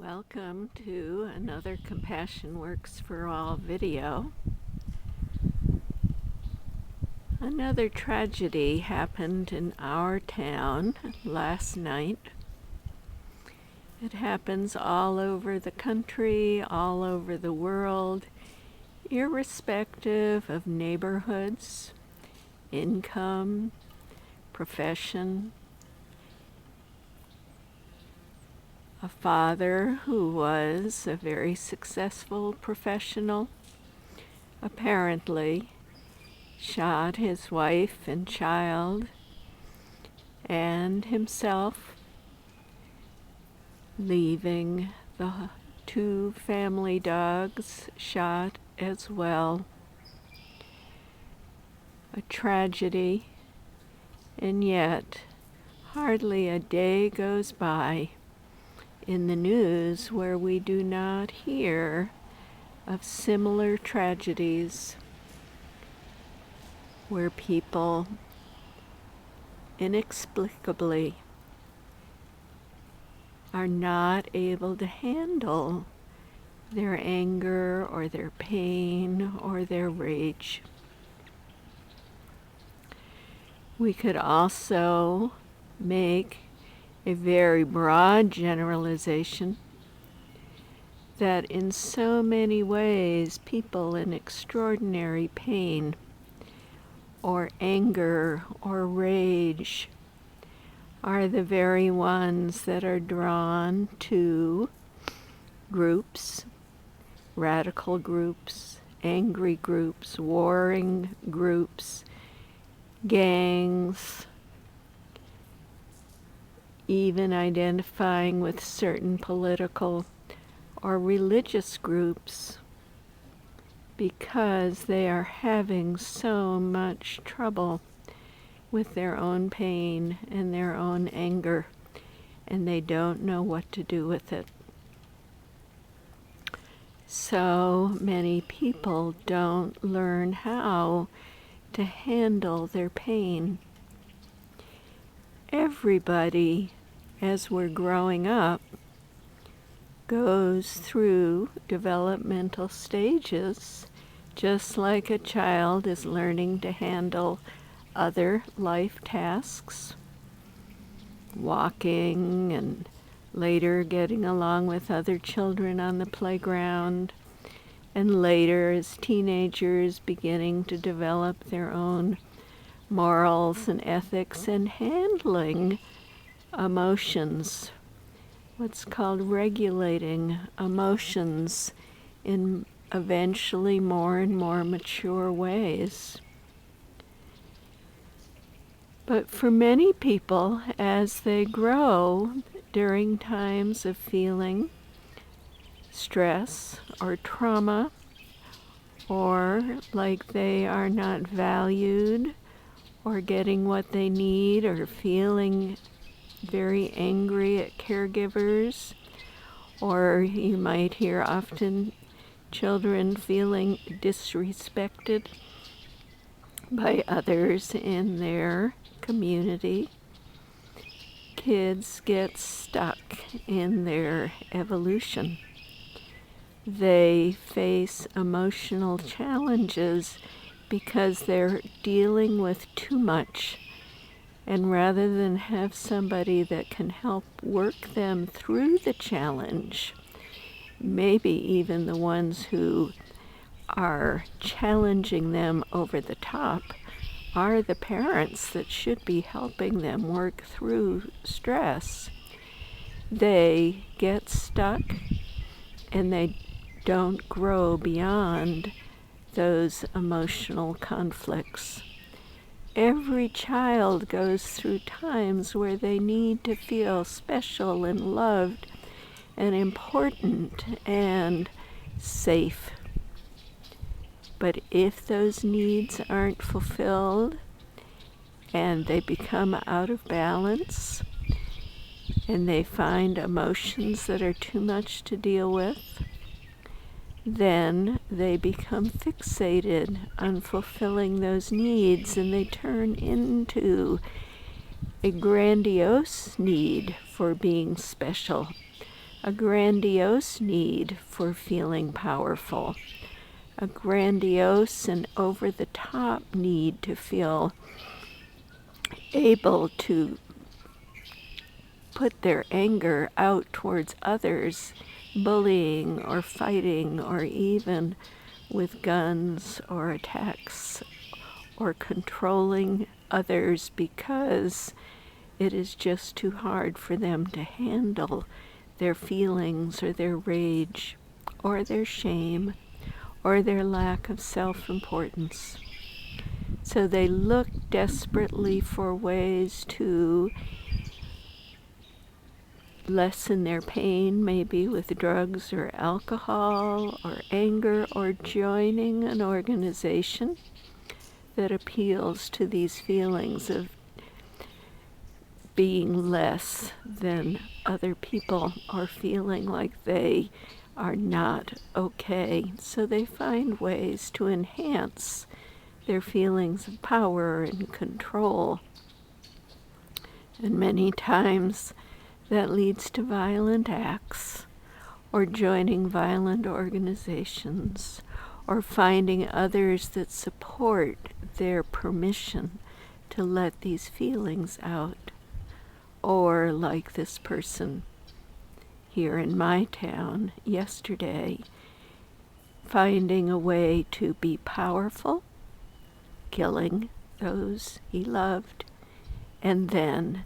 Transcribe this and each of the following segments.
Welcome to another Compassion Works for All video. Another tragedy happened in our town last night. It happens all over the country, all over the world, irrespective of neighborhoods, income, profession. A father who was a very successful professional apparently shot his wife and child and himself, leaving the two family dogs shot as well. A tragedy, and yet hardly a day goes by in the news where we do not hear of similar tragedies where people inexplicably are not able to handle their anger or their pain or their rage. We could also make a very broad generalization that in so many ways people in extraordinary pain or anger or rage are the very ones that are drawn to groups, radical groups, angry groups, warring groups, gangs, even identifying with certain political or religious groups, because they are having so much trouble with their own pain and their own anger, and they don't know what to do with it. So many people don't learn how to handle their pain. Everybody, as we're growing up, goes through developmental stages, just like a child is learning to handle other life tasks, walking and later getting along with other children on the playground, and later as teenagers beginning to develop their own morals and ethics and handling emotions, what's called regulating emotions in eventually more and more mature ways. But for many people, as they grow during times of feeling stress or trauma, or like they are not valued or getting what they need, or feeling very angry at caregivers, or you might hear often children feeling disrespected by others in their community. Kids get stuck in their evolution. They face emotional challenges because they're dealing with too much, and rather than have somebody that can help work them through the challenge, maybe even the ones who are challenging them over the top are the parents that should be helping them work through stress, they get stuck and they don't grow beyond those emotional conflicts. Every child goes through times where they need to feel special and loved and important and safe. But if those needs aren't fulfilled and they become out of balance and they find emotions that are too much to deal with, then they become fixated on fulfilling those needs, and they turn into a grandiose need for being special, a grandiose need for feeling powerful, a grandiose and over-the-top need to feel able to put their anger out towards others, bullying or fighting or even with guns or attacks or controlling others because it is just too hard for them to handle their feelings or their rage or their shame or their lack of self-importance. So they look desperately for ways to lessen their pain, maybe with drugs or alcohol or anger, or joining an organization that appeals to these feelings of being less than other people or feeling like they are not okay. So they find ways to enhance their feelings of power and control. And many times that leads to violent acts, or joining violent organizations, or finding others that support their permission to let these feelings out. Or like this person here in my town yesterday, finding a way to be powerful, killing those he loved, and then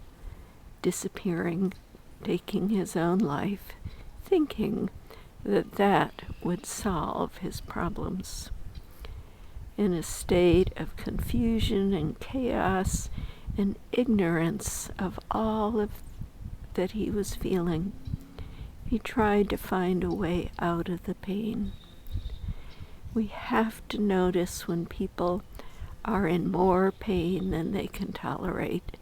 disappearing, taking his own life, thinking that that would solve his problems. In a state of confusion and chaos and ignorance of all of that he was feeling, he tried to find a way out of the pain. We have to notice when people are in more pain than they can tolerate,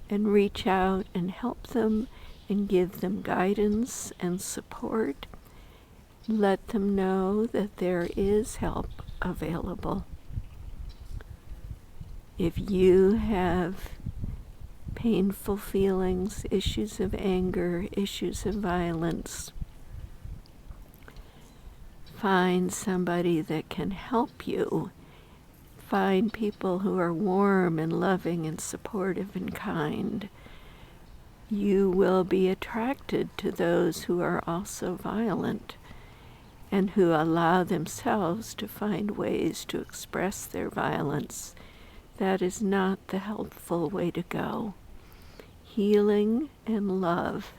and reach out and help them and give them guidance and support. Let them know that there is help available. If you have painful feelings, issues of anger, issues of violence, find somebody that can help you. Find people who are warm and loving and supportive and kind. You will be attracted to those who are also violent and who allow themselves to find ways to express their violence. That is not the helpful way to go. Healing and love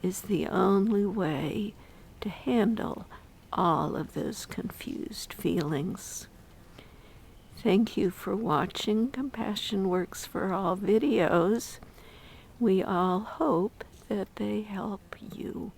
is the only way to handle all of those confused feelings. Thank you for watching Compassion Works for All videos. We all hope that they help you.